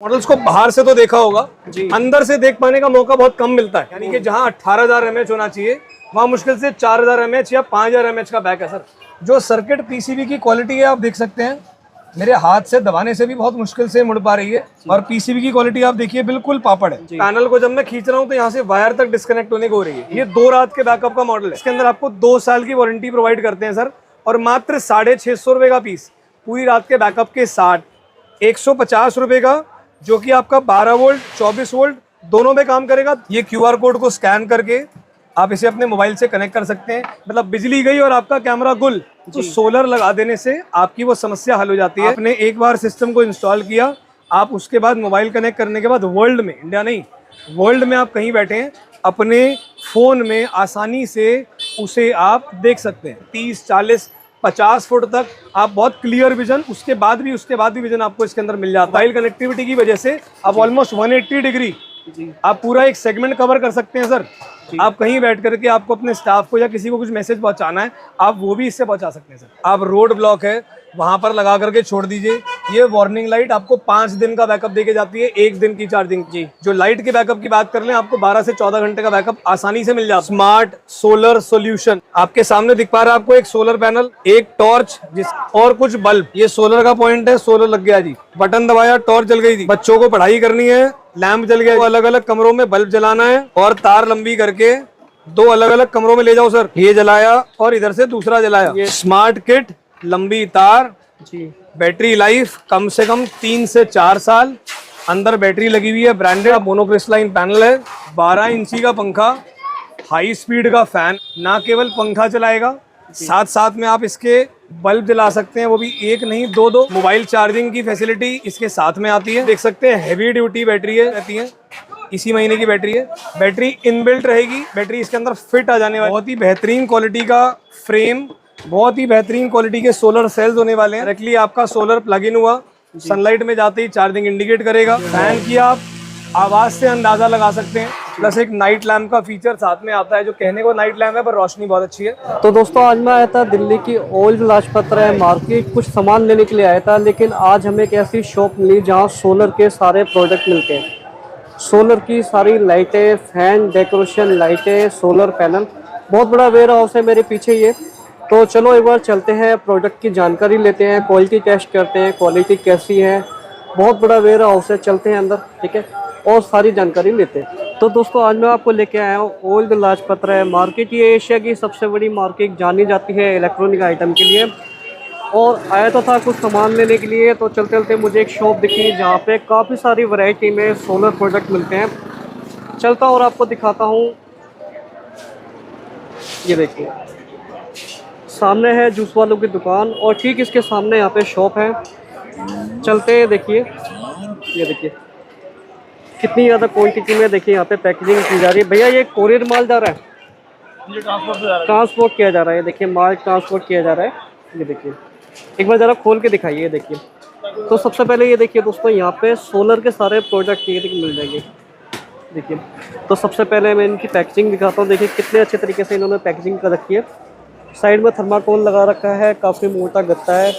Models को बाहर से तो देखा होगा, अंदर से देख पाने का मौका बहुत कम मिलता है। यानी कि जहां 18,000 mAh होना चाहिए वहां मुश्किल से 4,000 mAh या 5,000 mAh का बैक है सर। जो सर्किट पीसीबी की क्वालिटी है आप देख सकते हैं, मेरे हाथ से दबाने से भी बहुत मुश्किल से मुड़ पा रही है। और पीसीबी की क्वालिटी आप देखिए बिल्कुल पापड़ है। पैनल को जब मैं खींच रहा हूँ तो यहाँ से वायर तक डिस्कनेक्ट होने को हो रही है। ये 2 रात के बैकअप का मॉडल है। इसके अंदर आपको 2 साल की वारंटी प्रोवाइड करते हैं सर, और मात्र 650 रुपए का पीस पूरी रात के बैकअप के साथ। 150 रुपए का जो कि आपका 12 वोल्ट 24 वोल्ट दोनों में काम करेगा। ये क्यूआर कोड को स्कैन करके आप इसे अपने मोबाइल से कनेक्ट कर सकते हैं। मतलब बिजली गई और आपका कैमरा गुल, तो सोलर लगा देने से आपकी वो समस्या हल हो जाती है। आपने एक बार सिस्टम को इंस्टॉल किया, आप उसके बाद मोबाइल कनेक्ट करने के बाद वर्ल्ड में, इंडिया नहीं वर्ल्ड में आप कहीं बैठे हैं, अपने फोन में आसानी से उसे आप देख सकते हैं। 30 40 50 फुट तक आप बहुत क्लियर विजन, उसके बाद भी विजन आपको इसके अंदर मिल जाता है। मोबाइल कनेक्टिविटी की वजह से आप ऑलमोस्ट 180 डिग्री आप पूरा एक सेगमेंट कवर कर सकते हैं सर। आप कहीं बैठ करके आपको अपने स्टाफ को या किसी को कुछ मैसेज पहुंचाना है, आप वो भी इससे पहुंचा सकते हैं सर। आप रोड ब्लॉक है वहां पर लगा करके छोड़ दीजिए। ये वार्निंग लाइट आपको 5 दिन का बैकअप देके जाती है, 1 दिन की चार्जिंग। जो लाइट के बैकअप की बात कर लें, आपको 12 से 14 घंटे का बैकअप आसानी से मिल जाता है। स्मार्ट सोलर सोल्यूशन आपके सामने दिख पा रहा है आपको, एक सोलर पैनल, एक टॉर्च और कुछ बल्ब। ये सोलर का पॉइंट है, सोलर लग गया जी, बटन दबाया टॉर्च जल गई थी। बच्चों को पढ़ाई करनी है, लैंप जल गया, अलग अलग कमरों में बल्ब जलाना है और तार लंबी करके 2 अलग अलग कमरों में ले जाओ सर। ये जलाया और इधर से दूसरा जलाया। ये स्मार्ट किट, लंबी तार जी, बैटरी लाइफ कम से कम 3 से 4 साल। अंदर बैटरी लगी हुई है, ब्रांडेड मोनोक्रिस्टलाइन पैनल है, 12 इंची का पंखा, हाई स्पीड का फैन। ना केवल पंखा चलाएगा, साथ साथ में आप इसके बल्ब जला सकते हैं, वो भी एक नहीं 2-2। मोबाइल चार्जिंग की फैसिलिटी इसके साथ में आती है, देख सकते हैं। हैवी ड्यूटी बैटरी है, रहती है, इसी महीने की बैटरी है। बैटरी इनबिल्ट रहेगी, बैटरी इसके अंदर फिट आ जाने वाली। बहुत ही बेहतरीन क्वालिटी का फ्रेम, बहुत ही बेहतरीन क्वालिटी के सोलर सेल्स होने वाले हैं। डायरेक्टली आपका सोलर प्लग इन हुआ, सनलाइट में जाते ही चार्जिंग इंडिकेट करेगा। फैन की आप आवाज से अंदाजा लगा सकते हैं। प्लस एक नाइट लैम्प का फीचर साथ में आता है, जो कहने को नाइट लैम्प है पर रोशनी बहुत अच्छी है। तो दोस्तों आज मैं आया था दिल्ली की ओल्ड लाजपत राय मार्केट, कुछ सामान लेने के लिए आया था। लेकिन आज हमें एक ऐसी शॉप मिली जहां सोलर के सारे प्रोडक्ट मिलते हैं। सोलर की सारी लाइटें, फैन, डेकोरेशन लाइटें, सोलर पैनल, बहुत बड़ा वेयर हाउस है मेरे पीछे ये। तो चलो एक बार चलते हैं, प्रोडक्ट की जानकारी लेते हैं, क्वालिटी टेस्ट करते हैं, क्वालिटी कैसी है। बहुत बड़ा वेयर हाउस है, चलते हैं अंदर, ठीक है, और सारी जानकारी लेते हैं। तो दोस्तों आज मैं आपको लेके आया हूँ ओल्ड लाजपत राय मार्केट। ये एशिया की सबसे बड़ी मार्केट जानी जाती है इलेक्ट्रॉनिक आइटम के लिए। और आया तो था कुछ सामान लेने के लिए, तो चलते चलते मुझे एक शॉप दिखी जहाँ पे काफ़ी सारी वैरायटी में सोलर प्रोडक्ट मिलते हैं। चलता हूँ और आपको दिखाता हूँ। ये देखिए सामने है जूस वालों की दुकान और ठीक इसके सामने यहाँ पे शॉप है। चलते हैं, देखिए ये देखिए कितनी ज़्यादा क्वांटिटी में देखिए यहाँ पे पैकेजिंग की जा रही है। भैया ये कोरियर माल जा रहा है, ट्रांसपोर्ट किया जा रहा है। देखिए माल ट्रांसपोर्ट किया जा रहा है। ये देखिए एक बार ज़रा खोल के दिखाइए। ये देखिए, तो सबसे पहले ये देखिए दोस्तों, यहाँ पे सोलर के सारे प्रोडक्ट ये मिल जाएंगे। देखिए तो सबसे पहले मैं इनकी पैकेजिंग दिखाता हूँ। देखिए कितने अच्छे तरीके से इन्होंने पैकेजिंग कर रखी है। साइड में थर्माकोल लगा रखा है, काफ़ी मोटा गत्ता है।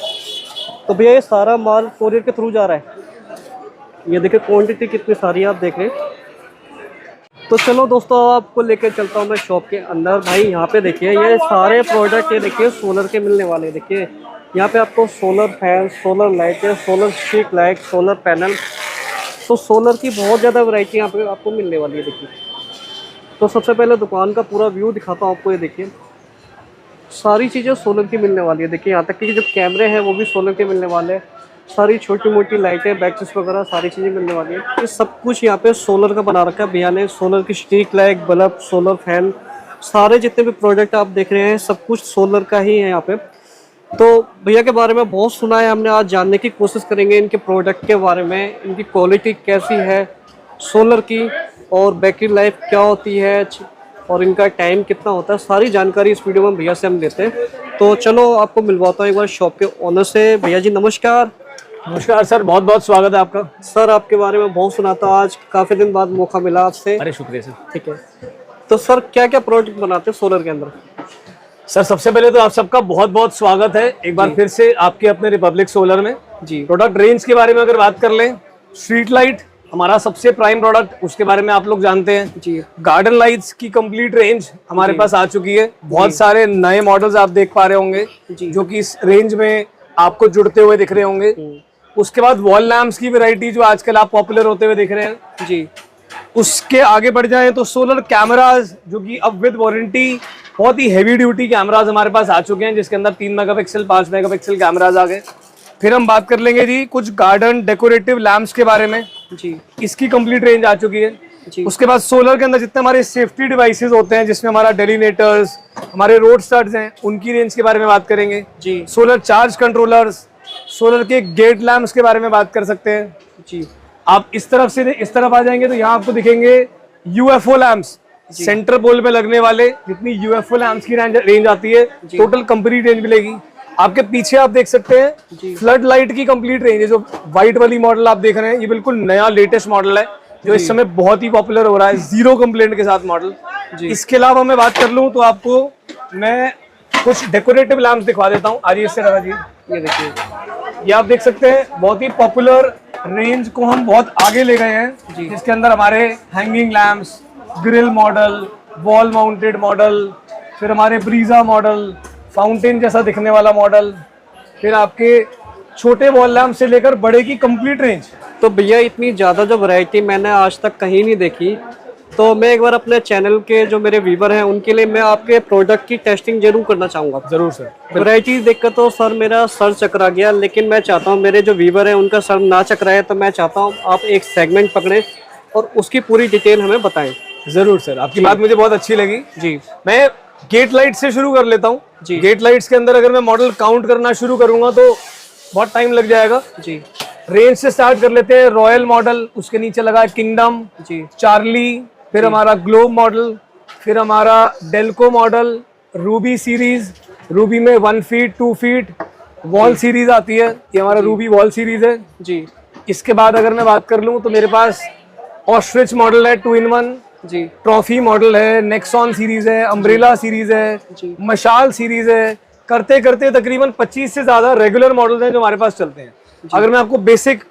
तो भैया ये सारा माल कोरियर के थ्रू जा रहा है। ये देखिए क्वांटिटी कितनी सारी आप देख रहे हैं। तो चलो दोस्तों आपको लेकर चलता हूँ मैं शॉप के अंदर। भाई यहाँ पे देखिए ये सारे प्रोडक्ट ये देखिए सोलर के मिलने वाले हैं। देखिए यहाँ पे आपको सोलर फैन, सोलर लाइटें, solar street light, solar panel, तो सोलर की बहुत ज़्यादा वैरायटी यहाँ पे आपको मिलने वाली है। देखिए तो सबसे पहले दुकान का पूरा व्यू दिखाता हूँ आपको। ये देखिए सारी चीज़ें सोलर की मिलने वाली है। देखिए यहाँ तक कि जो कैमरे हैं वो भी सोलर के मिलने वाले हैं। सारी छोटी मोटी लाइटें, बैटरीज वगैरह सारी चीज़ें मिलने वाली है। ये सब कुछ यहाँ पे सोलर का बना रखा है भैया ने। सोलर की street light, bulb, solar fan, सारे जितने भी प्रोडक्ट आप देख रहे हैं सब कुछ सोलर का ही है यहाँ पे। तो भैया के बारे में बहुत सुना है हमने, आज जानने की कोशिश करेंगे इनके प्रोडक्ट के बारे में, इनकी क्वालिटी कैसी है सोलर की, और बैटरी लाइफ क्या होती है, और इनका टाइम कितना होता है। सारी जानकारी इस वीडियो में भैया से हम लेते हैं। तो चलो आपको मिलवाता हूँ एक बार शॉप के ओनर से। भैया जी नमस्कार। नमस्कार सर, बहुत बहुत स्वागत है आपका। सर आपके बारे में बहुत सुना था, आज काफ़ी दिन बाद मौका मिला आपसे। अरे शुक्रिया सर। ठीक है, तो सर क्या क्या प्रोडक्ट बनाते हैं सोलर के अंदर? सर सबसे पहले तो आप सबका बहुत बहुत स्वागत है एक बार फिर से आपके अपने रिपब्लिक सोलर में। जी प्रोडक्ट रेंज के बारे में अगर बात कर लें, स्ट्रीट लाइट हमारा सबसे प्राइम प्रोडक्ट, उसके बारे में आप लोग जानते हैं जी। गार्डन लाइट्स की कंप्लीट रेंज हमारे पास आ चुकी है। बहुत सारे नए मॉडल्स आप देख पा रहे होंगे जो कि इस रेंज में आपको जुड़ते हुए दिख रहे होंगे। उसके बाद वॉल लैम्प्स की वैरायटी जो आजकल आप पॉपुलर होते हुए दिख रहे हैं जी। उसके आगे बढ़ जाएं तो सोलर कैमराज जो कि अब विद वारंटी बहुत ही हैवी ड्यूटी कैमराज हमारे पास आ चुके हैं, जिसके अंदर 3 मेगापिक्सल 5 मेगापिक्सल कैमराज आ गए। फिर हम बात कर लेंगे जी कुछ गार्डन डेकोरेटिव लैम्प्स के बारे में जी। इसकी कंप्लीट रेंज आ चुकी है जी। उसके बाद सोलर के अंदर जितने हमारे सेफ्टी डिवाइसेस होते हैं जिसमें हमारा डेलीनेटर्स, हमारे रोड स्टड्स हैं, उनकी रेंज के बारे में बात करेंगे जी। सोलर चार्ज कंट्रोलर्स, सोलर के गेट लैम्प्स के बारे में बात कर सकते हैं जी। आप इस तरफ से इस तरफ आ जाएंगे तो यहाँ आपको दिखेंगे यूएफओ लैम्प्स, सेंटर पोल पे लगने वाले जितनी यूएफओ लैम्प्स की रेंज आती है टोटल कंप्लीट रेंज मिलेगी। आपके पीछे आप देख सकते हैं फ्लड लाइट की कंप्लीट रेंज है, जो व्हाइट वाली मॉडल आप देख रहे हैं ये बिल्कुल नया लेटेस्ट मॉडल है जो इस समय बहुत ही पॉपुलर हो रहा है, जीरो कंप्लेंट के साथ मॉडल। इसके अलावा मैं बात कर लूँ तो आपको मैं कुछ डेकोरेटिव लैम्प्स दिखा देता हूँ। आज इससे रहा जी, ये देखिए, ये आप देख सकते हैं बहुत ही पॉपुलर रेंज को हम बहुत आगे ले गए हैं जिसके अंदर हमारे hanging lamps, grill model, wall mounted model, फिर हमारे ब्रीजा मॉडल, फाउंटेन जैसा दिखने वाला मॉडल, फिर आपके छोटे वॉल लैम्प से लेकर बड़े की कंप्लीट रेंज। तो भैया इतनी ज़्यादा जो वैरायटी मैंने आज तक कहीं नहीं देखी, तो मैं एक बार अपने चैनल के जो मेरे व्यूवर हैं उनके लिए मैं आपके प्रोडक्ट की टेस्टिंग जरूर करना चाहूँगा। जरूर सर। वैरायटी देखकर तो सर मेरा सर चकरा गया, लेकिन मैं चाहता हूँ मेरे जो व्यूवर हैं उनका सर ना चकराए, तो मैं चाहता हूँ आप एक सेगमेंट पकड़ें और उसकी पूरी डिटेल हमें बताएं। जरूर सर, आपकी बात मुझे बहुत अच्छी लगी जी। मैं गेट लाइट से शुरू कर लेता हूँ जी। गेट लाइट्स के अंदर अगर मैं मॉडल काउंट करना शुरू करूंगा तो बहुत टाइम लग जाएगा जी। रेंज से स्टार्ट कर लेते हैं। रॉयल मॉडल, उसके नीचे लगा है किंगडम जी। चार्ली, फिर हमारा ग्लोब मॉडल, फिर हमारा Delco model, Ruby series, Ruby में 1 फीट 2 फीट वॉल सीरीज आती है, ये हमारा रूबी वॉल सीरीज है जी। इसके बाद अगर मैं बात कर लूँ तो मेरे पास ऑस्ट्रिच मॉडल है 2-in-1 जी। ट्रॉफी मॉडल है, नेक्सॉन सीरीज है, अम्ब्रेला सीरीज है, मशाल सीरीज है, करते करते तकरीबन 25 से ज्यादा रेगुलर मॉडल्स हैं जो हमारे पास चलते हैं। अगर मैं आपको बेसिक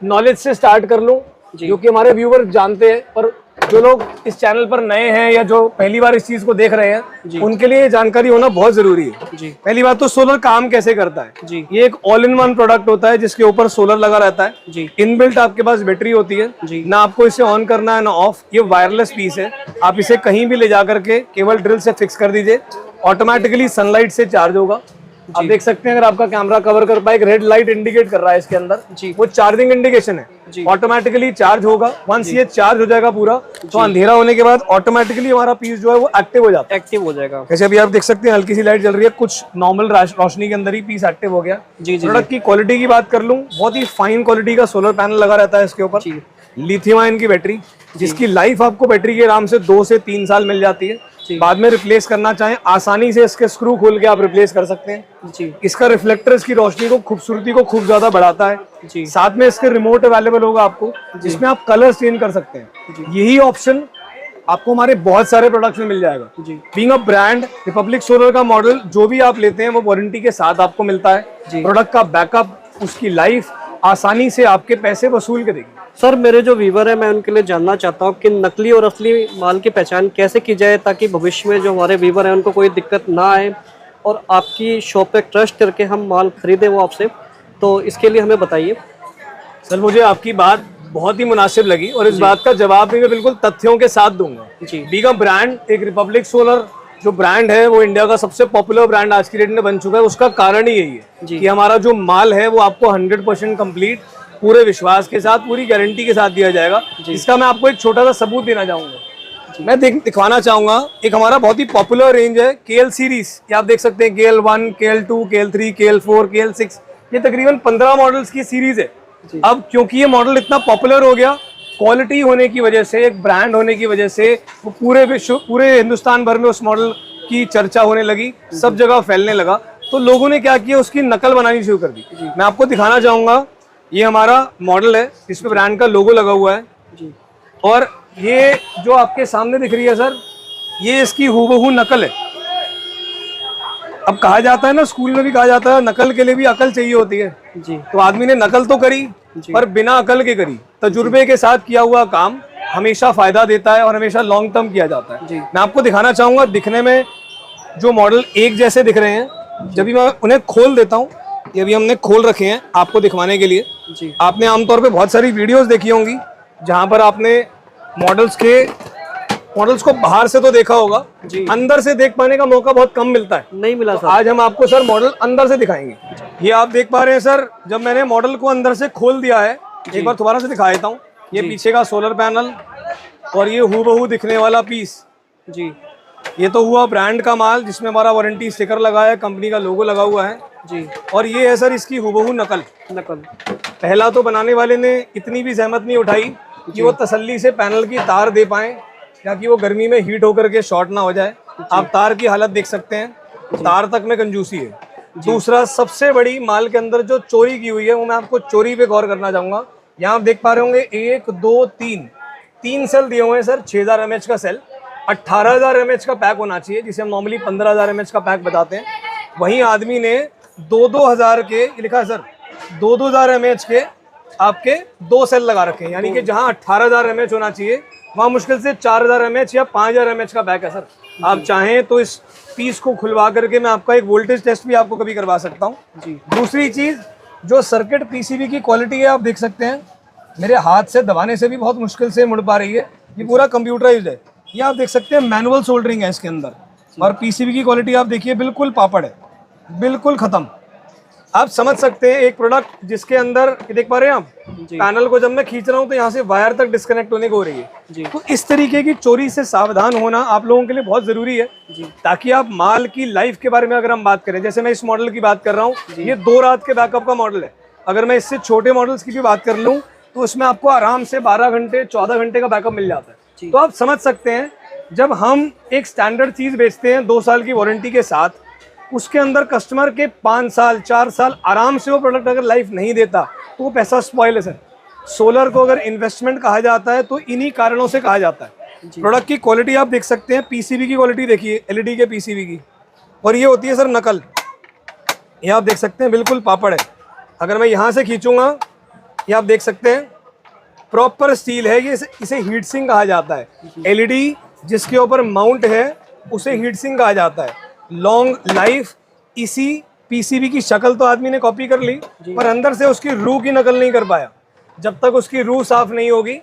नॉलेज से स्टार्ट कर लूं जो कि हमारे व्यूवर जानते हैं, पर जो लोग इस चैनल पर नए हैं या जो पहली बार इस चीज को देख रहे हैं उनके लिए ये जानकारी होना बहुत जरूरी है जी। पहली बात तो सोलर काम कैसे करता है जी। ये एक ऑल इन वन प्रोडक्ट होता है जिसके ऊपर सोलर लगा रहता है जी। इनबिल्ट आपके पास बैटरी होती है जी। ना आपको इसे ऑन करना है ना ऑफ, ये वायरलेस पीस है, आप इसे कहीं भी ले जा करके केवल ड्रिल से फिक्स कर दीजिए, ऑटोमेटिकली सनलाइट से चार्ज होगा। आप देख सकते हैं अगर आपका कैमरा कवर कर पाए, एक रेड लाइट इंडिकेट कर रहा है इसके अंदर जी। वो चार्जिंग इंडिकेशन है, ऑटोमेटिकली चार्ज होगा। वंस ये चार्ज हो जाएगा पूरा तो अंधेरा होने के बाद ऑटोमेटिकली हमारा पीस जो है वो एक्टिव हो जाता है, एक्टिव हो जाएगा। जैसे अभी आप देख सकते हैं हल्की सी लाइट जल रही है, कुछ नॉर्मल रोशनी के अंदर ही पीस एक्टिव हो गया। प्रोडक्ट की क्वालिटी की बात कर लूं, बहुत ही फाइन क्वालिटी का सोलर पैनल लगा रहता है इसके ऊपर, लिथियम आयन की बैटरी जिसकी लाइफ आपको बैटरी के आराम से 2 से 3 साल मिल जाती है। बाद में रिप्लेस करना चाहें आसानी से इसके स्क्रू खोल के आप रिप्लेस कर सकते हैं जी। इसका रिफ्लेक्टर इसकी रोशनी को खूबसूरती को खूब ज्यादा बढ़ाता है जी। साथ में इसके रिमोट अवेलेबल होगा आपको जिसमें आप कलर चेंज कर सकते हैं। यही ऑप्शन आपको हमारे बहुत सारे प्रोडक्ट्स में मिल जाएगा। Being a brand Republic solar का मॉडल जो भी आप लेते हैं वो वारंटी के साथ आपको मिलता है। प्रोडक्ट का बैकअप, उसकी लाइफ आसानी से आपके पैसे वसूल के देगी। सर मेरे जो व्यूवर है मैं उनके लिए जानना चाहता हूँ कि नकली और असली माल की पहचान कैसे की जाए ताकि भविष्य में जो हमारे व्यूवर हैं उनको कोई दिक्कत ना आए और आपकी शॉप पे ट्रस्ट करके हम माल खरीदें वो आपसे, तो इसके लिए हमें बताइए। सर मुझे आपकी बात बहुत ही मुनासिब लगी और इस बात का जवाब भी मैं बिल्कुल तथ्यों के साथ दूंगा जी। बीइंग अ ब्रांड, एक रिपब्लिक सोलर जो ब्रांड है वो इंडिया का सबसे पॉपुलर ब्रांड आज की डेट में बन चुका है। उसका कारण ही यही है कि हमारा जो माल है वो आपको 100% कंप्लीट पूरे विश्वास के साथ, पूरी गारंटी के साथ दिया जाएगा। इसका मैं आपको एक छोटा सा सबूत देना चाहूंगा, मैं दिखवाना चाहूंगा। एक हमारा बहुत ही पॉपुलर रेंज है KL सीरीज, ये आप देख सकते हैं KL1, KL2, KL3, KL4, KL6, ये तकरीबन 15 मॉडल्स की सीरीज है। अब क्योंकि ये मॉडल इतना पॉपुलर हो गया, क्वालिटी होने की वजह से, एक ब्रांड होने की वजह से वो पूरे विश्व, पूरे हिंदुस्तान भर में उस मॉडल की चर्चा होने लगी, सब जगह फैलने लगा, तो लोगों ने क्या किया उसकी नकल बनानी शुरू कर दी। मैं आपको दिखाना चाहूंगा, ये हमारा मॉडल है जिसपे ब्रांड का लोगो लगा हुआ है जी। और ये जो आपके सामने दिख रही है सर, ये इसकी हूबहू नकल है। अब कहा जाता है ना, स्कूल में भी कहा जाता है, नकल के लिए भी अकल चाहिए होती है। जी तो आदमी ने नकल तो करी पर बिना अकल के करी। तजुर्बे के साथ किया हुआ काम हमेशा फायदा देता है और हमेशा लॉन्ग टर्म किया जाता है। जी। मैं आपको दिखाना चाहूंगा, दिखने में जो मॉडल एक जैसे दिख रहे हैं, जब भी मैं उन्हें खोल देता हूँ, ये भी हमने खोल रखे हैं आपको दिखवाने के लिए। जी आपने आमतौर पे बहुत सारी वीडियोस देखी होंगी जहां पर आपने मॉडल्स को बाहर से तो देखा होगा, जी। अंदर से देख पाने का मौका बहुत कम मिलता है। नहीं मिला तो सर। आज हम आपको सर मॉडल अंदर से दिखाएंगे। ये आप देख पा रहे हैं सर, जब मैंने मॉडल को अंदर से खोल दिया है, एक बार दोबारा से दिखा देता हूँ। ये पीछे का सोलर पैनल और ये हूबहू दिखने वाला पीस, जी ये तो हुआ ब्रांड का माल जिसमें हमारा वारंटी स्टिकर लगा है, कंपनी का लोगो लगा हुआ है। जी। और ये है सर इसकी हूबहू नकल। पहला तो बनाने वाले ने इतनी भी जहमत नहीं उठाई कि वो तसल्ली से पैनल की तार दे पाए या कि वो गर्मी में हीट होकर के शॉर्ट ना हो जाए। आप तार की हालत देख सकते हैं, तार तक में कंजूसी है। दूसरा, सबसे बड़ी माल के अंदर जो चोरी की हुई है, वो मैं आपको चोरी पे गौर करना चाहूंगा। यहाँ आप देख पा रहे होंगे 1 2 3 सेल दिए हुए हैं सर। 6000 mAh का सेल, 18000 mAh का पैक होना चाहिए, जिसे हम नॉर्मली 15000 mAh का पैक बताते हैं। वहीं आदमी ने 2-2000 के लिखा है सर, 2-2000 mAh के आपके 2 सेल लगा रखे हैं। यानी कि जहां 18000 mAh होना चाहिए, वहां मुश्किल से 4000 mAh या 5000 mAh का पैक है सर। आप चाहें तो इस पीस को खुलवा करके मैं आपका एक वोल्टेज टेस्ट भी आपको कभी करवा सकता हूँ। दूसरी चीज, जो सर्किट पीसीबी की क्वालिटी है आप देख सकते हैं, मेरे हाथ से दबाने से भी बहुत मुश्किल से मुड़ पा रही है। ये पूरा कंप्यूटराइज्ड है। ये आप देख सकते हैं मैनुअल सोल्डरिंग है इसके अंदर। और पीसीबी की क्वालिटी आप देखिए, बिल्कुल पापड़ है, बिल्कुल खत्म। आप समझ सकते हैं एक प्रोडक्ट जिसके अंदर, ये देख पा रहे हैं आप, पैनल को जब मैं खींच रहा हूं तो यहाँ से वायर तक डिस्कनेक्ट होने को हो रही है। तो इस तरीके की चोरी से सावधान होना आप लोगों के लिए बहुत जरूरी है, ताकि आप माल की लाइफ के बारे में अगर हम बात करें, जैसे मैं इस मॉडल की बात कर रहा हूँ, ये 2 रात के बैकअप का मॉडल है। अगर मैं इससे छोटे मॉडल्स की भी बात कर लूँ तो उसमें आपको आराम से 12 घंटे 14 घंटे का बैकअप मिल जाता है। तो आप समझ सकते हैं, जब हम एक स्टैंडर्ड चीज बेचते हैं 2 साल की वारंटी के साथ, उसके अंदर कस्टमर के 5 साल 4 साल आराम से वो प्रोडक्ट अगर लाइफ नहीं देता तो वो पैसा स्पॉइल है सर। सोलर को अगर इन्वेस्टमेंट कहा जाता है तो इन्हीं कारणों से कहा जाता है। प्रोडक्ट की क्वालिटी आप देख सकते हैं, पीसीबी की क्वालिटी देखिए, एलईडी के पीसीबी की, और ये होती है सर नकल। ये आप देख सकते हैं, बिल्कुल पापड़ है। अगर मैं यहाँ से खींचूंगा, ये आप देख सकते हैं प्रॉपर स्टील है। ये इसे हीट सिंक कहा जाता है। एलईडी जिसके ऊपर माउंट है उसे हीट सिंक कहा जाता है। Long life. इसी पीसीबी की शक्ल तो आदमी ने कॉपी कर ली, पर अंदर से उसकी रूह की नकल नहीं कर पाया। जब तक उसकी रूह साफ नहीं होगी,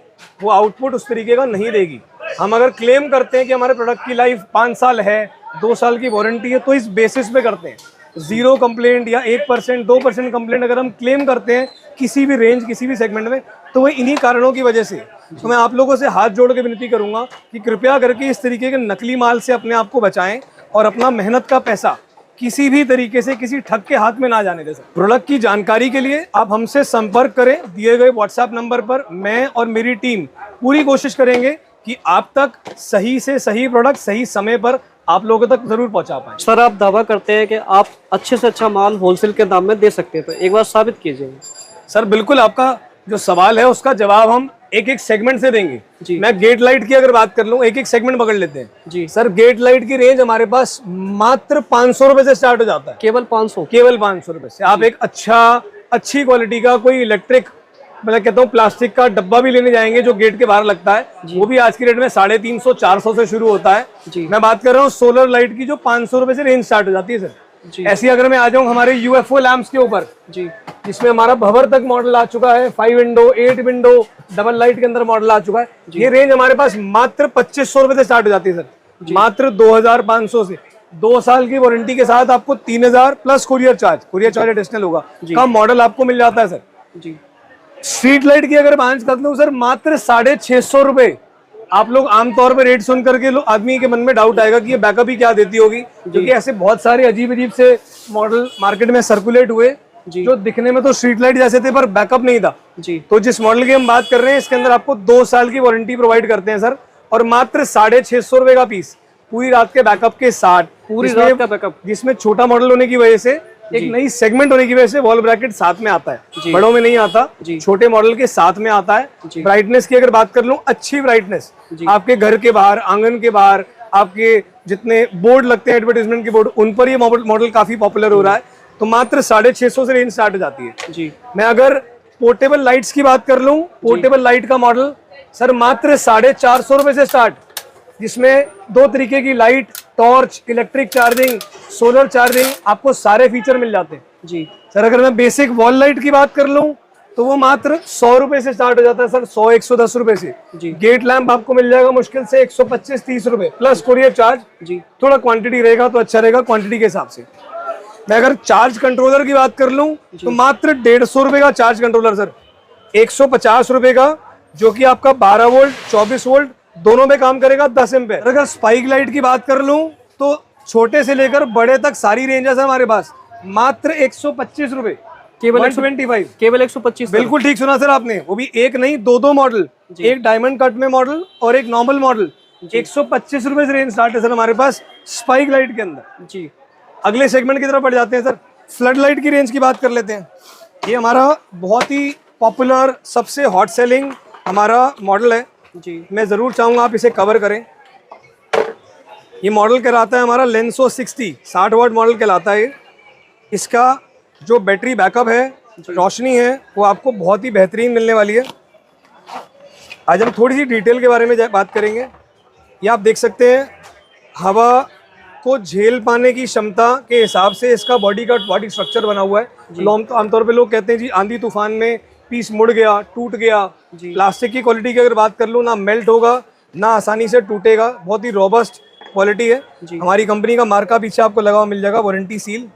वो आउटपुट उस तरीके का नहीं देगी। हम अगर क्लेम करते हैं कि हमारे प्रोडक्ट की लाइफ 5 साल है, 2 साल की वारंटी है, तो इस बेसिस पे करते हैं। 0 कंप्लेंट या 1% 2% कंप्लेंट अगर हम क्लेम करते हैं किसी भी रेंज, किसी भी सेगमेंट में, तो वो इन्हीं कारणों की वजह से। तो मैं आप लोगों से हाथ जोड़ के विनती करूंगा कि कृपया करके इस तरीके के नकली माल से अपने आप को बचाएं और अपना मेहनत का पैसा किसी भी तरीके से किसी ठग के हाथ में ना जाने दे। प्रोडक्ट की जानकारी के लिए आप हमसे संपर्क करें दिए गए व्हाट्सएप नंबर पर। मैं और मेरी टीम पूरी कोशिश करेंगे कि आप तक सही से सही प्रोडक्ट सही समय पर आप लोगों तक जरूर पहुंचा पाएं। सर, आप दावा करते हैं कि आप अच्छे से अच्छा माल होलसेल के दाम में दे सकते हैं, तो एक बार साबित कीजिए। सर बिल्कुल, आपका जो सवाल है उसका जवाब हम एक एक सेगमेंट से देंगे। मैं गेट लाइट की अगर बात कर लूं, एक एक सेगमेंट पकड़ लेते हैं जी। सर गेट लाइट की रेंज हमारे पास मात्र 500 रुपए से स्टार्ट हो जाता है। केवल 500? केवल 500 रुपए से आप एक अच्छी क्वालिटी का कोई इलेक्ट्रिक, मैं कहता हूँ प्लास्टिक का डब्बा भी लेने जाएंगे जो गेट के बाहर लगता है, वो भी आज की रेट में 350 400 से शुरू होता है। मैं बात कर रहा हूँ सोलर लाइट की जो 500 रुपए से रेंज स्टार्ट हो जाती है सर। ऐसी अगर मैं आ जाऊँ हमारे यूएफओ लैंप्स के ऊपर जी, जिसमें हमारा भवर तक मॉडल आ चुका है, 5 विंडो 8 विंडो डबल लाइट के अंदर मॉडल आ चुका है। ये रेंज हमारे पास मात्र 2500 रुपए से स्टार्ट हो जाती है सर। मात्र 2500 से 2 साल की वारंटी के साथ आपको 3000 प्लस कुरियर चार्ज एडिशनल होगा का मॉडल आपको मिल जाता है सर जी। स्ट्रीट लाइट की अगर बात कर लूं सर, मात्र 650 रुपए। आप लोग आमतौर पर रेट सुन करके आदमी के मन में डाउट आएगा कि ये बैकअप ही क्या देती होगी, क्योंकि ऐसे बहुत सारे अजीब से मॉडल मार्केट में सर्कुलेट हुए जो दिखने में तो स्ट्रीट लाइट जैसे थे पर बैकअप नहीं था जी। तो जिस मॉडल की हम बात कर रहे हैं इसके अंदर आपको 2 साल की वारंटी प्रोवाइड करते हैं सर, और मात्र 650 रुपए का पीस पूरी रात के बैकअप के साथ। पूरी रात का बैकअप, जिसमें छोटा मॉडल होने की वजह से, एक नई सेगमेंट होने की वजह से वॉल ब्रैकेट साथ में आता है, बड़ों में नहीं आता, छोटे मॉडल के साथ में आता है। ब्राइटनेस की अगर बात कर लूं, अच्छी ब्राइटनेस आपके घर के बाहर, आंगन के बाहर, आपके जितने बोर्ड लगते हैं एडवर्टाइजमेंट के बोर्ड, उन पर ये मॉडल काफी पॉपुलर हो रहा है। तो मात्र 650 से रेंज स्टार्ट हो जाती है जी। मैं अगर पोर्टेबल लाइट्स की बात कर लूं, पोर्टेबल लाइट का मॉडल सर मात्र 450 रुपए से स्टार्ट, जिसमें 2 तरीके की light, torch, electric charging, solar charging, आपको सारे फीचर मिल जाते हैं जी सर। अगर मैं बेसिक वॉल लाइट की बात कर लूं तो वो मात्र 100 रुपए से स्टार्ट हो जाता है सर, 100-110 रुपए से। जी। गेट लैंप आपको मिल जाएगा मुश्किल से 125-30 रुपए प्लस कोरियर चार्ज। जी। थोड़ा क्वांटिटी रहेगा तो अच्छा रहेगा क्वांटिटी के हिसाब से। मैं अगर चार्ज कंट्रोलर की बात कर लूं तो मात्र 150 रुपए का चार्ज कंट्रोलर सर, 150 रुपए का, जो कि आपका 12 वोल्ट 24 वोल्ट दोनों में काम करेगा, 10 एम्पेयर। अगर स्पाइक लाइट की बात कर लूं तो छोटे से लेकर बड़े तक सारी रेंज है सर हमारे पास, मात्र 125 रुपए, केवल 125, केवल 125। बिल्कुल ठीक सुना सर आपने, वो भी एक नहीं 2 मॉडल, एक डायमंड कट में मॉडल और एक नॉर्मल मॉडल। 125 रुपए से रेंज स्टार्ट है सर हमारे पास स्पाइक लाइट के अंदर। जी। अगले सेगमेंट की तरफ बढ़ जाते हैं सर, फ्लड लाइट की रेंज की बात कर लेते हैं। ये हमारा बहुत ही पॉपुलर, सबसे हॉट सेलिंग हमारा मॉडल है जी। मैं जरूर चाहूंगा आप इसे कवर करें। ये मॉडल कहलाता है हमारा लेंसो 60 वाट मॉडल कहलाता है। इसका जो बैटरी बैकअप है, रोशनी है, वो आपको बहुत ही बेहतरीन मिलने वाली है। आज हम थोड़ी सी डिटेल के बारे में बात करेंगे। ये आप देख सकते हैं हवा को झेल पाने की क्षमता के हिसाब से इसका बॉडी स्ट्रक्चर बना हुआ है। आमतौर पे लोग कहते हैं जी आंधी तूफान में पीस मुड़ गया, टूट गया। प्लास्टिक की क्वालिटी की अगर बात कर लूँ, ना मेल्ट होगा ना आसानी से टूटेगा, बहुत ही रोबस्ट क्वालिटी है। हमारी कंपनी का मार्का पीछे आपको लगा हुआ मिल जाएगा, warranty seal.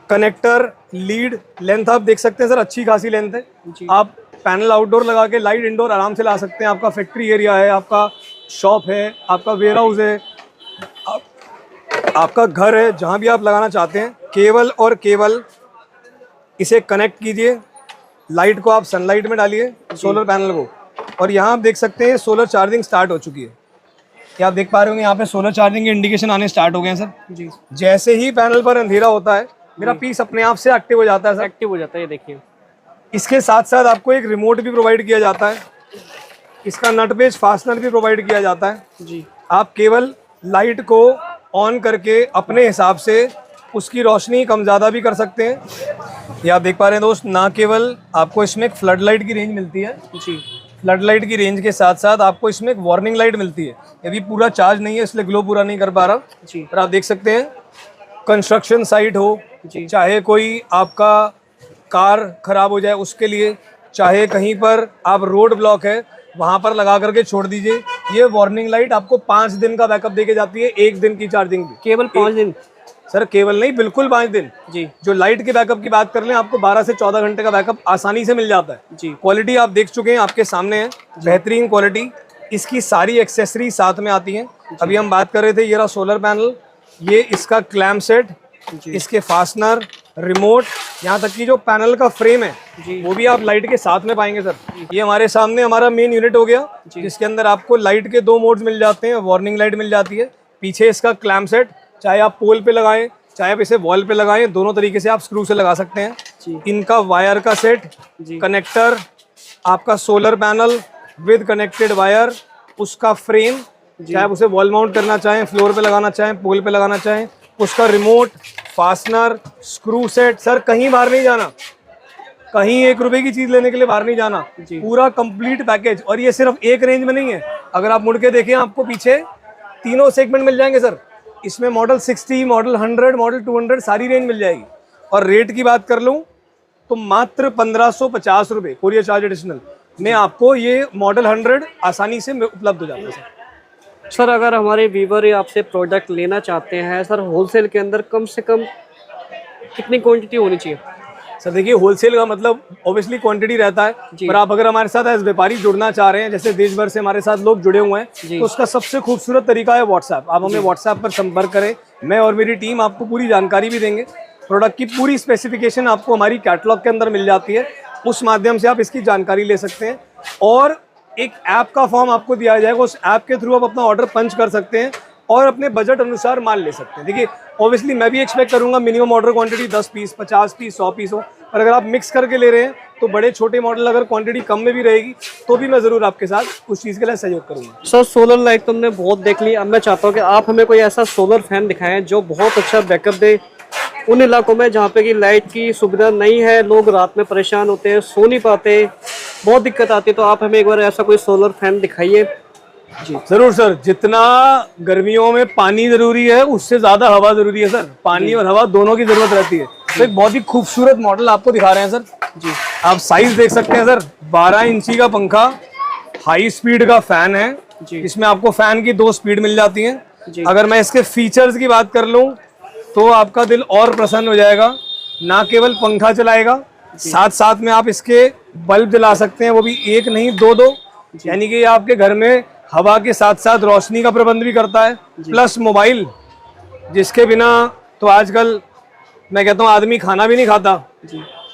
Connector, lead, length आप देख सकते हैं सर, अच्छी खासी लेंथ है। आप पैनल आउटडोर लगा के लाइट इंडोर आराम से ला सकते हैं। आपका फैक्ट्री एरिया है, आपका शॉप है, आपका वेयर हाउस है, आपका घर है, जहां भी आप लगाना चाहते हैं, केवल और केवल इसे कनेक्ट कीजिए। लाइट को आप सनलाइट में डालिए, सोलर पैनल को, और यहाँ आप देख सकते हैं सोलर चार्जिंग स्टार्ट हो चुकी है। क्या आप देख पा रहे होंगे यहाँ पे सोलर चार्जिंग के इंडिकेशन आने स्टार्ट हो गए हैं सर जी। जैसे ही पैनल पर अंधेरा होता है मेरा पीस अपने आप से एक्टिव हो जाता है सर, एक्टिव हो जाता है। ये देखिए, इसके साथ साथ आपको एक रिमोट भी प्रोवाइड किया जाता है। इसका नट पेज फास्टनर भी प्रोवाइड किया जाता है जी। आप केवल लाइट को ऑन करके अपने हिसाब से उसकी रोशनी कम ज़्यादा भी कर सकते हैं। ये आप देख पा रहे हैं दोस्त, ना केवल आपको इसमें एक फ्लड लाइट की रेंज मिलती है जी, फ्लड लाइट की रेंज के साथ साथ आपको इसमें एक वार्निंग लाइट मिलती है। अभी पूरा चार्ज नहीं है इसलिए ग्लो पूरा नहीं कर पा रहा जी। पर आप देख सकते हैं कंस्ट्रक्शन साइट हो, चाहे कोई आपका कार खराब हो जाए उसके लिए, चाहे कहीं पर आप रोड ब्लॉक है वहां पर लगा करके छोड़ दीजिए। ये वार्निंग लाइट आपको 5 दिन का बैकअप देके जाती है, 1 दिन की चार्जिंग भी। केवल 5 दिन सर, केवल नहीं, बिल्कुल 5 दिन जी। जो लाइट के बैकअप की बात कर लें, आपको 12 से 14 घंटे का बैकअप आसानी से मिल जाता है जी। क्वालिटी आप देख चुके हैं, आपके सामने है, बेहतरीन क्वालिटी। इसकी सारी एक्सेसरी साथ में आती हैं। अभी हम बात कर रहे थे, ये रहा सोलर पैनल, ये इसका क्लैम्प सेट, इसके फास्टनर, रिमोट, यहाँ तक कि जो पैनल का फ्रेम है वो भी आप लाइट के साथ में पाएंगे सर। ये हमारे सामने हमारा मेन यूनिट हो गया, जिसके अंदर आपको लाइट के 2 मोड्स मिल जाते हैं, वार्निंग लाइट मिल जाती है। पीछे इसका क्लैम्प सेट, चाहे आप पोल पे लगाएं चाहे आप इसे वॉल पे लगाएं, दोनों तरीके से आप स्क्रू से लगा सकते हैं। इनका वायर का सेट, कनेक्टर, आपका solar panel with connected wire, उसका फ्रेम, चाहे आप उसे वॉल माउंट करना चाहें, फ्लोर पे लगाना चाहें, पोल पे लगाना चाहें, उसका remote, fastener, screw set. Sir, कहीं बाहर नहीं जाना, कहीं 1 रुपए की चीज लेने के लिए बाहर नहीं जाना, पूरा कंप्लीट पैकेज। और ये सिर्फ एक रेंज में नहीं है, अगर आप मुड़ के देखें आपको पीछे तीनों सेगमेंट मिल जाएंगे सर। इसमें मॉडल 60, मॉडल 100, मॉडल 200 सारी रेंज मिल जाएगी। और रेट की बात कर लूँ तो मात्र 1550 रुपये कोरियर चार्ज एडिशनल में आपको ये मॉडल 100 आसानी से उपलब्ध हो जाता है सर। सर, अगर हमारे व्यूवर आपसे प्रोडक्ट लेना चाहते हैं सर, होलसेल के अंदर कम से कम कितनी क्वांटिटी होनी चाहिए? सर देखिए, होलसेल का मतलब ऑब्वियसली क्वांटिटी रहता है, पर आप अगर हमारे साथ एज व्यापारी जुड़ना चाह रहे हैं, जैसे देश भर से हमारे साथ लोग जुड़े हुए हैं, तो उसका सबसे खूबसूरत तरीका है व्हाट्सएप। आप हमें व्हाट्सएप पर संपर्क करें, मैं और मेरी टीम आपको पूरी जानकारी भी देंगे। प्रोडक्ट की पूरी स्पेसिफिकेशन आपको हमारी कैटलॉग के अंदर मिल जाती है, उस माध्यम से आप इसकी जानकारी ले सकते हैं। और एक ऐप का फॉर्म आपको दिया जाएगा, उस ऐप के थ्रू आप अपना ऑर्डर पंच कर सकते हैं और अपने बजट अनुसार माल ले सकते हैं। देखिए, ऑब्वियसली मैं भी एक्सपेक्ट करूंगा minimum order quantity 10 piece, 50 piece, 100 piece हो, पर अगर आप मिक्स करके ले रहे हैं तो बड़े छोटे मॉडल अगर क्वांटिटी कम में भी रहेगी तो भी मैं ज़रूर आपके साथ उस चीज़ के लिए सहयोग करूँगा। सर सोलर लाइट तुमने बहुत देख ली, अब मैं चाहता हूँ कि आप हमें कोई ऐसा सोलर फैन दिखाएं जो बहुत अच्छा बैकअप दे उन इलाकों में जहाँ पे कि लाइट की सुविधा नहीं है, लोग रात में परेशान होते हैं, सो नहीं पाते, बहुत दिक्कत आती है। तो आप हमें एक बार ऐसा कोई सोलर फैन दिखाइए। जी जरूर सर, जितना गर्मियों में पानी जरूरी है उससे ज्यादा हवा जरूरी है सर, पानी और हवा दोनों की जरूरत रहती है। तो एक बहुत ही खूबसूरत मॉडल आपको दिखा रहे हैं सर जी। आप साइज देख सकते हैं सर, 12 इंची का पंखा, हाई स्पीड का फैन है जी। इसमें आपको फैन की 2 स्पीड मिल जाती है। अगर मैं इसके फीचर्स की बात कर लूं तो आपका दिल और प्रसन्न हो जाएगा। ना केवल पंखा चलाएगा, साथ साथ में आप इसके बल्ब जला सकते हैं, वो भी एक नहीं 2-2, यानी कि आपके घर में हवा के साथ साथ रोशनी का प्रबंध भी करता है। प्लस मोबाइल, जिसके बिना तो आजकल मैं कहता हूँ आदमी खाना भी नहीं खाता।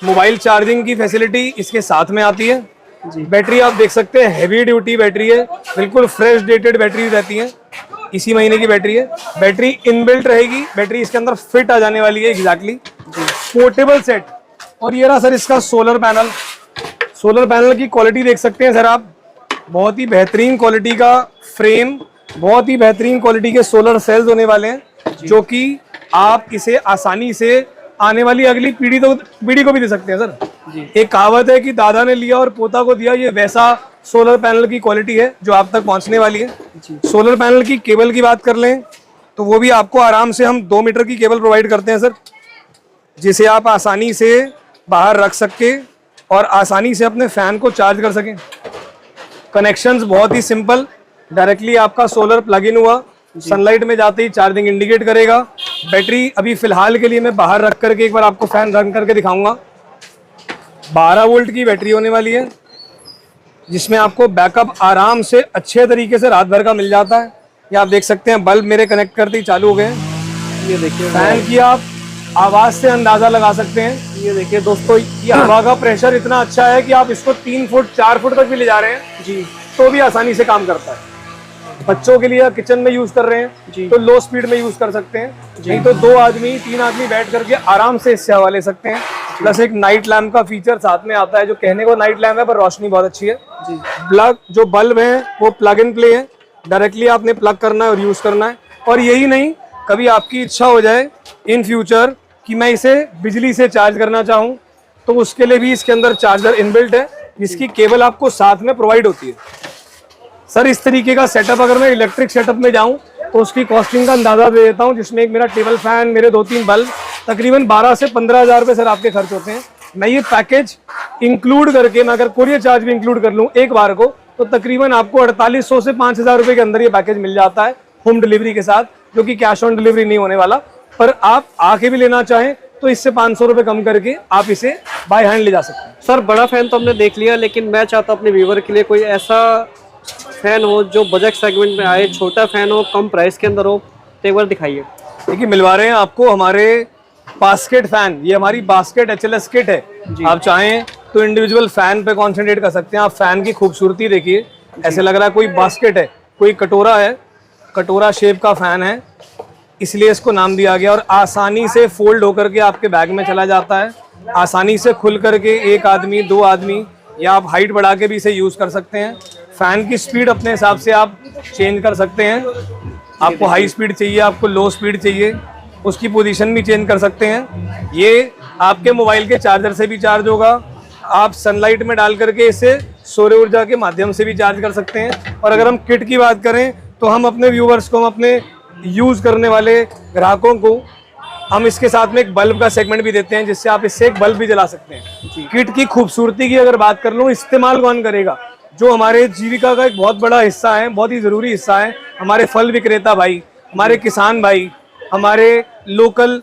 मोबाइल चार्जिंग की फैसिलिटी इसके साथ में आती है। बैटरी आप देख सकते हैं, हैवी ड्यूटी बैटरी है, बिल्कुल फ्रेश डेटेड बैटरी रहती है, इसी महीने की बैटरी है। बैटरी इनबिल्ट रहेगी, बैटरी इसके अंदर फिट आ जाने वाली है एग्जैक्टली। पोर्टेबल सेट, और ये रहा सर इसका सोलर पैनल। सोलर पैनल की क्वालिटी देख सकते हैं सर आप, बहुत ही बेहतरीन क्वालिटी का फ्रेम, बहुत ही बेहतरीन क्वालिटी के सोलर सेल्स होने वाले हैं, जो कि आप इसे आसानी से आने वाली अगली पीढ़ी को भी दे सकते हैं सर। एक कहावत है कि दादा ने लिया और पोता को दिया, ये वैसा सोलर पैनल की क्वालिटी है जो आप तक पहुंचने वाली है। सोलर पैनल की केबल की बात कर लें तो वो भी आपको आराम से हम 2 मीटर की केबल प्रोवाइड करते हैं सर, जिसे आप आसानी से बाहर रख सके और आसानी से अपने फैन को चार्ज कर सकें। कनेक्शंस बहुत ही सिंपल, डायरेक्टली आपका सोलर प्लग इन हुआ, सनलाइट में जाते ही चार्जिंग इंडिकेट करेगा। बैटरी अभी फिलहाल के लिए मैं बाहर रख करके एक बार आपको फैन रन करके दिखाऊंगा। 12 वोल्ट की बैटरी होने वाली है, जिसमें आपको बैकअप आराम से अच्छे तरीके से रात भर का मिल जाता है। ये आप देख सकते हैं, बल्ब मेरे कनेक्ट करते ही चालू हो गए। ये देखिए फैन की आप आवाज से अंदाजा लगा सकते हैं। ये देखिए दोस्तों, ये हवा का प्रेशर इतना अच्छा है कि आप इसको 3 फुट 4 फुट तक भी ले जा रहे हैं जी, तो भी आसानी से काम करता है। बच्चों के लिए किचन में यूज कर रहे हैं तो लो स्पीड में यूज कर सकते हैं, नहीं तो 2 आदमी 3 आदमी बैठ करके आराम से इससे हवा ले सकते हैं। प्लस एक नाइट लैम्प का फीचर साथ में आता है, जो कहने को नाइट लैम्प है पर रोशनी बहुत अच्छी है जी। प्लग जो बल्ब है वो प्लग इन प्ले है, डायरेक्टली आपने प्लग करना है और यूज करना है। और यही नहीं, कभी आपकी इच्छा हो जाए इन फ्यूचर कि मैं इसे बिजली से चार्ज करना चाहूँ तो उसके लिए भी इसके अंदर चार्जर इनबिल्ट है, जिसकी केबल आपको साथ में प्रोवाइड होती है। सर इस तरीके का सेटअप अगर मैं इलेक्ट्रिक सेटअप में जाऊं तो उसकी कॉस्टिंग का अंदाजा दे देता हूं, जिसमें एक मेरा टेबल फैन, मेरे 2-3 बल्ब, तकरीबन 12 से 15 हज़ार रुपये सर आपके खर्च होते हैं। मैं ये पैकेज इंक्लूड करके, मैं अगर कोरियर चार्ज भी इंक्लूड कर लूँ एक बार को, तो तकरीबन आपको 4800 से 5000 रुपये के अंदर ये पैकेज मिल जाता है होम डिलीवरी के साथ, जो कि कैश ऑन डिलीवरी नहीं होने वाला। पर आप आके भी लेना चाहें तो इससे 500 रुपये कम करके आप इसे बाय हैंड ले जा सकते हैं। सर बड़ा फैन तो हमने देख लिया, लेकिन मैं चाहता हूँ अपने व्यूवर के लिए कोई ऐसा फैन हो जो बजट सेगमेंट में आए, छोटा फैन हो, कम प्राइस के अंदर हो, तो एक बार दिखाइए। देखिए मिलवा रहे हैं आपको हमारे बास्केट फैन, ये हमारी बास्केट HLS किट है। आप चाहें तो इंडिविजुअल फैन पे कॉन्सेंट्रेट कर सकते हैं। आप फैन की खूबसूरती देखिए, ऐसे लग रहा है कोई बास्केट है, कोई कटोरा है, कटोरा शेप का फैन है, इसलिए इसको नाम दिया गया। और आसानी से फोल्ड होकर के आपके बैग में चला जाता है, आसानी से खुल करके 1 आदमी 2 आदमी, या आप हाइट बढ़ा के भी इसे यूज कर सकते हैं। फैन की स्पीड अपने हिसाब से आप चेंज कर सकते हैं, आपको हाई स्पीड चाहिए, आपको लो स्पीड चाहिए, उसकी पोजीशन भी चेंज कर सकते हैं। ये आपके मोबाइल के चार्जर से भी चार्ज होगा, आप सनलाइट में डाल करके इसे सौर ऊर्जा के माध्यम से भी चार्ज कर सकते हैं। और अगर हम किट की बात करें तो हम अपने व्यूवर्स को, हम अपने यूज करने वाले ग्राहकों को, हम इसके साथ में एक बल्ब का सेगमेंट भी देते हैं, जिससे आप इससे एक बल्ब भी जला सकते हैं। किट की खूबसूरती की अगर बात कर लूँ, इस्तेमाल कौन करेगा, जो हमारे जीविका का एक बहुत बड़ा हिस्सा है, बहुत ही जरूरी हिस्सा है, हमारे फल विक्रेता भाई, हमारे किसान भाई, हमारे लोकल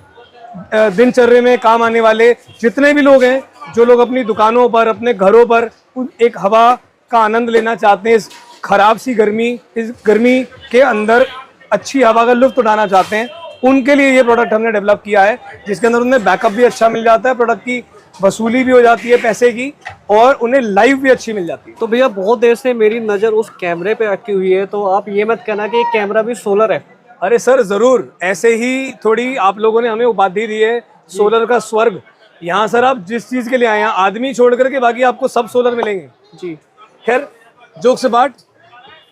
दिनचर्या में काम आने वाले जितने भी लोग हैं, जो लोग अपनी दुकानों पर, अपने घरों पर एक हवा का आनंद लेना चाहते हैं, इस खराब सी गर्मी, इस गर्मी के अंदर अच्छी हवा का लुत्फ उठाना चाहते हैं, उनके लिए ये प्रोडक्ट हमने डेवलप किया है, जिसके अंदर उन्हें बैकअप भी अच्छा मिल जाता है, प्रोडक्ट की वसूली भी हो जाती है पैसे की, और उन्हें लाइव भी अच्छी मिल जाती है। तो भैया बहुत देर से मेरी नज़र उस कैमरे पे अटकी हुई है, तो आप ये मत कहना कि कैमरा भी सोलर है। अरे सर जरूर, ऐसे ही थोड़ी आप लोगों ने हमें उपाधि दी है सोलर का स्वर्ग, यहाँ सर आप जिस चीज के लिए आए हैं, आदमी छोड़ करके बाकी आपको सब सोलर मिलेंगे जी। खैर जोक से बात,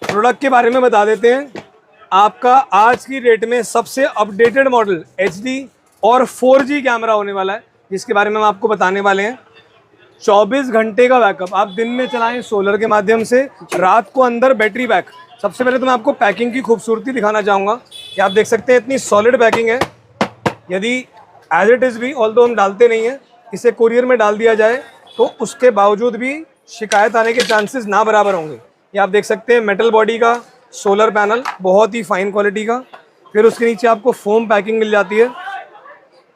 प्रोडक्ट के बारे में बता देते हैं। आपका आज की डेट में सबसे अपडेटेड मॉडल HD और 4G कैमरा होने वाला है, जिसके बारे में हम आपको बताने वाले हैं। 24 घंटे का बैकअप, आप दिन में चलाएं सोलर के माध्यम से, रात को अंदर बैटरी बैक। सबसे पहले तो मैं आपको पैकिंग की खूबसूरती दिखाना चाहूँगा कि आप देख सकते हैं इतनी सॉलिड पैकिंग है। यदि एज इट इज़ भी, ऑल्दो हम डालते नहीं हैं, इसे कोरियर में डाल दिया जाए तो उसके बावजूद भी शिकायत आने के चांसेस ना बराबर होंगे। ये आप देख सकते हैं मेटल बॉडी का सोलर पैनल, बहुत ही फाइन क्वालिटी का। फिर उसके नीचे आपको फोम पैकिंग मिल जाती है,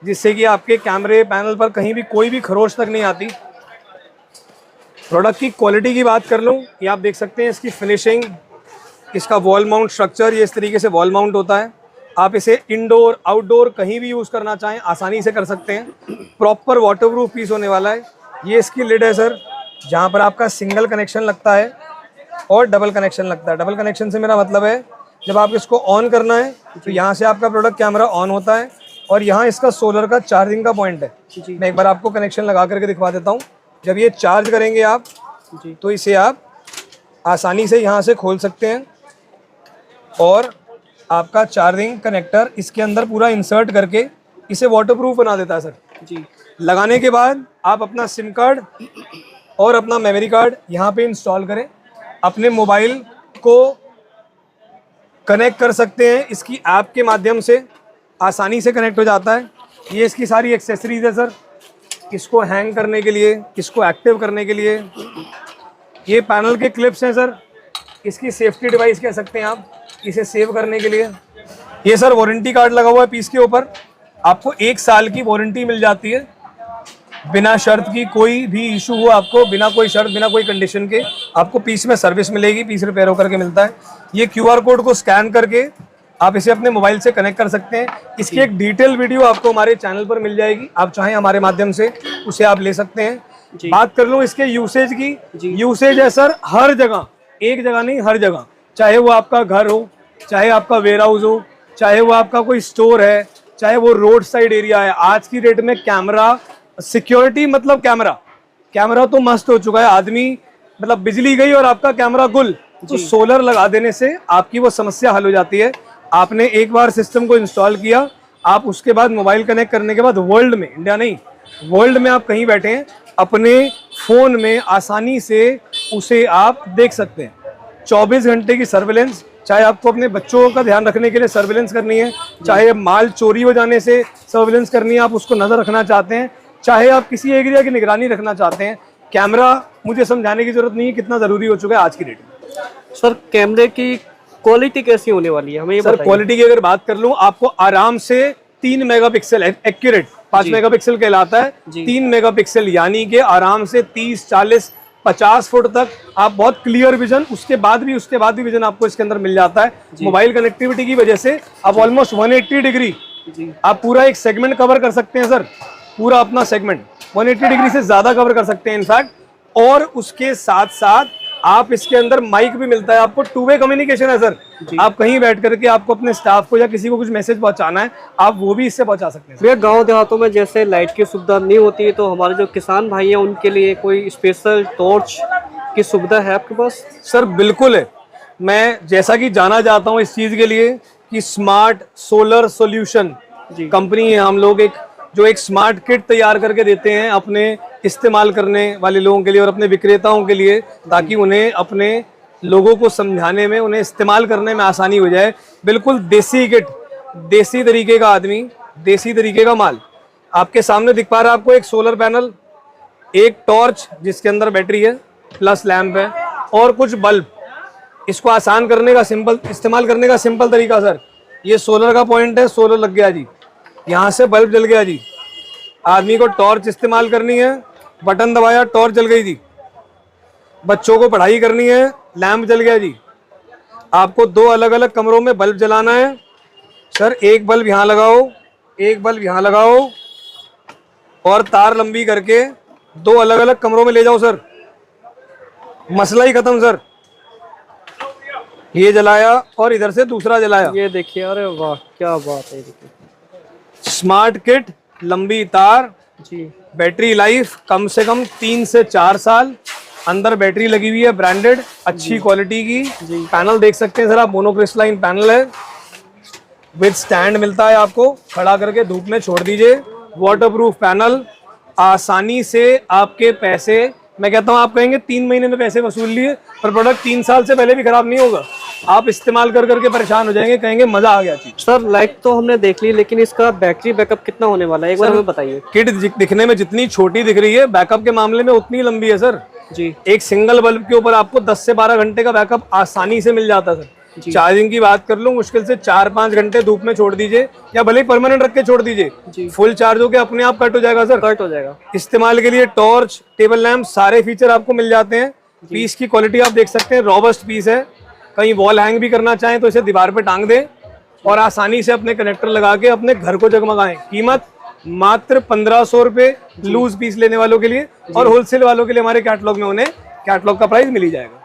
जिससे कि आपके कैमरे पैनल पर कहीं भी कोई भी खरोच तक नहीं आती। प्रोडक्ट की क्वालिटी की बात कर लूँ, ये आप देख सकते हैं इसकी फिनिशिंग, इसका वॉल माउंट स्ट्रक्चर, ये इस तरीके से वॉल माउंट होता है। आप इसे इंडोर आउटडोर कहीं भी यूज़ करना चाहें आसानी से कर सकते हैं। प्रॉपर वाटरप्रूफ पीस होने वाला है। ये इसकी लिड है सर, जहाँ पर आपका सिंगल कनेक्शन लगता है और डबल कनेक्शन लगता है। डबल कनेक्शन से मेरा मतलब है जब आप इसको ऑन करना है तो यहाँ से आपका प्रोडक्ट कैमरा ऑन होता है और यहाँ इसका सोलर का चार्जिंग का पॉइंट है। मैं एक बार आपको कनेक्शन लगा करके दिखवा देता हूँ। जब ये चार्ज करेंगे आप तो इसे आप आसानी से यहाँ से खोल सकते हैं और आपका चार्जिंग कनेक्टर इसके अंदर पूरा इंसर्ट करके इसे वाटरप्रूफ बना देता है सर जी। लगाने के बाद आप अपना सिम कार्ड और अपना मेमोरी कार्ड यहाँ पे इंस्टॉल करें, अपने मोबाइल को कनेक्ट कर सकते हैं। इसकी ऐप के माध्यम से आसानी से कनेक्ट हो जाता है। ये इसकी सारी एक्सेसरीज है सर, इसको हैंग करने के लिए, इसको एक्टिव करने के लिए। ये पैनल के क्लिप्स हैं सर, इसकी सेफ्टी डिवाइस कह सकते हैं आप, इसे सेव करने के लिए। ये सर वारंटी कार्ड लगा हुआ है पीस के ऊपर, आपको 1 साल की वारंटी मिल जाती है बिना शर्त की। कोई भी इशू हो आपको, बिना कोई शर्त बिना कोई कंडीशन के आपको पीस में सर्विस मिलेगी। पीस रिपेयर होकर के मिलता है। ये QR कोड को स्कैन करके आप इसे अपने मोबाइल से कनेक्ट कर सकते हैं। इसकी एक डिटेल वीडियो आपको हमारे चैनल पर मिल जाएगी, आप चाहें हमारे माध्यम से उसे आप ले सकते हैं। बात कर लूँ इसके यूसेज की, यूसेज है सर हर जगह, एक जगह नहीं हर जगह। चाहे वो आपका घर हो, चाहे आपका वेयर हाउस हो, चाहे वो आपका कोई स्टोर है, चाहे वो रोड साइड एरिया है। आज की डेट में कैमरा सिक्योरिटी मतलब कैमरा तो मस्त हो चुका है। आदमी मतलब बिजली गई और आपका कैमरा गुल, तो सोलर लगा देने से आपकी वो समस्या हल हो जाती है। आपने एक बार सिस्टम को इंस्टॉल किया, आप उसके बाद मोबाइल कनेक्ट करने के बाद वर्ल्ड में, इंडिया नहीं वर्ल्ड में आप कहीं बैठे हैं, अपने फोन में आसानी से उसे आप देख सकते हैं। 24 घंटे की सर्विलेंस, चाहे आपको अपने बच्चों का ध्यान रखने के लिए सर्विलेंस करनी है, चाहे माल चोरी हो जाने से सर्विलेंस करनी है, आप उसको नजर रखना चाहते हैं, चाहे आप किसी एरिया की निगरानी रखना चाहते हैं, कैमरा मुझे समझाने की जरूरत नहीं है कितना जरूरी हो चुका है आज की डेट में। सर कैमरे की क्वालिटी कैसी होने वाली है हमें ये सर बताइए। क्वालिटी की अगर बात कर लूं, आपको आराम से 3 मेगापिक्सल एक्यूरेट, 5 मेगापिक्सल कहलाता है, 3 मेगापिक्सल यानी कि आराम से 30, 40, 50 फुट तक आप बहुत क्लियर विजन, उसके बाद भी विजन आपको इसके अंदर मिल जाता है। मोबाइल कनेक्टिविटी की वजह से आप ऑलमोस्ट 180 डिग्री आप पूरा एक सेगमेंट कवर कर सकते हैं सर, पूरा अपना सेगमेंट 180 डिग्री से ज्यादा कवर कर सकते हैं इनफैक्ट। और उसके साथ साथ आप इसके अंदर माइक भी मिलता है आपको, 2 वे कम्युनिकेशन है सर। आप कहीं बैठ करके आपको अपने स्टाफ को या किसी को कुछ मैसेज पहुंचाना है, आप वो भी इससे पहुंचा सकते हैं। भैया गांव देहातों में जैसे लाइट की सुविधा नहीं होती है, तो हमारे जो किसान भाई हैं उनके लिए कोई स्पेशल टॉर्च की सुविधा है आपके पास? सर बिल्कुल है। मैं जैसा कि जाना चाहता हूँ इस चीज के लिए कि स्मार्ट सोलर सॉल्यूशन कंपनी है हम लोग, जो एक स्मार्ट किट तैयार करके देते हैं अपने इस्तेमाल करने वाले लोगों के लिए और अपने विक्रेताओं के लिए, ताकि उन्हें अपने लोगों को समझाने में, उन्हें इस्तेमाल करने में आसानी हो जाए। बिल्कुल देसी किट, देसी तरीके का आदमी, देसी तरीके का माल। आपके सामने दिख पा रहा है आपको एक सोलर पैनल, एक टॉर्च जिसके अंदर बैटरी है प्लस लैंप है और कुछ बल्ब। इसको आसान करने का, सिंपल इस्तेमाल करने का सिंपल तरीका सर, ये सोलर का पॉइंट है, सोलर लग गया जी, यहाँ से बल्ब जल गया जी। आदमी को टॉर्च इस्तेमाल करनी है, बटन दबाया टॉर्च जल गई जी। बच्चों को पढ़ाई करनी है, लैंप जल गया जी। आपको 2 अलग अलग कमरों में बल्ब जलाना है सर, एक बल्ब यहाँ लगाओ, एक बल्ब यहाँ लगाओ और तार लंबी करके 2 अलग अलग कमरों में ले जाओ सर, मसला ही खत्म सर। ये जलाया और इधर से दूसरा जलाया। ये देखिए, अरे वाह क्या बात है। स्मार्ट किट, लंबी तार जी बैटरी लाइफ कम से कम 3 से 4 साल। अंदर बैटरी लगी हुई है ब्रांडेड, अच्छी क्वालिटी की। पैनल देख सकते हैं सर आप, मोनोक्रिस्टलाइन पैनल है, विद स्टैंड मिलता है आपको, खड़ा करके धूप में छोड़ दीजिए। वाटरप्रूफ पैनल, आसानी से आपके पैसे, मैं कहता हूँ आप कहेंगे 3 महीने में पैसे वसूल लिए, पर प्रोडक्ट 3 साल से पहले भी खराब नहीं होगा। आप इस्तेमाल कर करके परेशान हो जाएंगे, कहेंगे मजा आ गया चीज। सर लाइट तो हमने देख ली, लेकिन इसका बैटरी बैकअप कितना होने वाला है एक बार हमें बताइए। किट दिखने में जितनी छोटी दिख रही है, बैकअप के मामले में उतनी लंबी है सर जी। एक सिंगल बल्ब के ऊपर आपको 10 से 12 घंटे का बैकअप आसानी से मिल जाता है सर। चार्जिंग की बात कर लूं, मुश्किल से 4-5 घंटे धूप में छोड़ दीजिए, या भले ही परमानेंट रख के छोड़ दीजिए, फुल चार्ज होकर अपने आप कट हो जाएगा सर। कट हो जाएगा। इस्तेमाल के लिए टॉर्च, टेबल लैंप, सारे फीचर आपको मिल जाते हैं। पीस की क्वालिटी आप देख सकते हैं, रॉबस्ट पीस है। कहीं वॉल हैंग भी करना चाहें तो इसे दीवार पे टांग दें और आसानी से अपने कनेक्टर लगा के अपने घर को जगमगाएं। कीमत मात्र 1500 रुपए लूज पीस लेने वालों के लिए, और होलसेल वालों के लिए हमारे कैटलॉग में उन्हें कैटलॉग का प्राइस मिल ही जाएगा।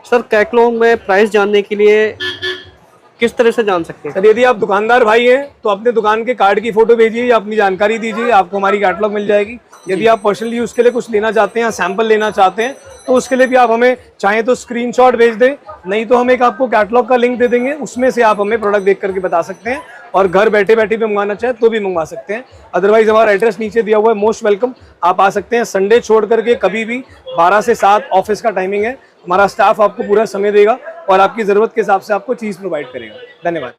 सर कैटलॉग में प्राइस जानने के लिए किस तरह से जान सकते हैं? सर यदि आप दुकानदार भाई हैं तो अपने दुकान के कार्ड की फोटो भेजिए या अपनी जानकारी दीजिए, आपको हमारी कैटलॉग मिल जाएगी। यदि आप पर्सनल यूज के लिए कुछ लेना चाहते हैं या सैंपल लेना चाहते हैं तो उसके लिए भी आप हमें चाहें तो स्क्रीनशॉट भेज दें, नहीं तो हम एक आपको कैटलॉग का लिंक दे देंगे, उसमें से आप हमें प्रोडक्ट देख करके बता सकते हैं, और घर बैठे बैठे भी मंगवाना चाहे तो भी मंगवा सकते हैं। अदरवाइज हमारा एड्रेस नीचे दिया हुआ है, मोस्ट वेलकम, आप आ सकते हैं। संडे छोड़ करके कभी भी 12 से 7 ऑफिस का टाइमिंग है। हमारा स्टाफ आपको पूरा समय देगा और आपकी जरूरत के हिसाब से आपको चीज प्रोवाइड करेगा। धन्यवाद।